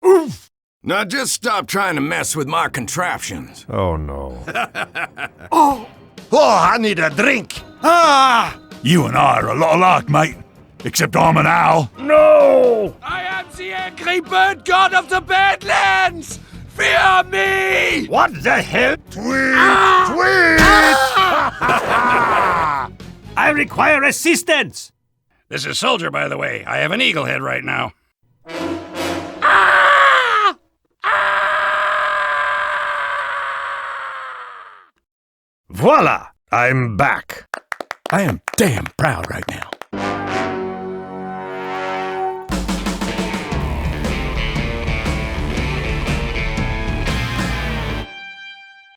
Oof! Now just stop trying to mess with my contraptions. Oh, no. Oh, I need a drink. You and I are a lot alike, mate. Except I'm an owl. No! I am the angry bird god of the Badlands! Fear me! What the hell? Tweet! I require assistance! This is Soldier, by the way. I have an eagle head right now. Voila! I'm back. I am damn proud right now.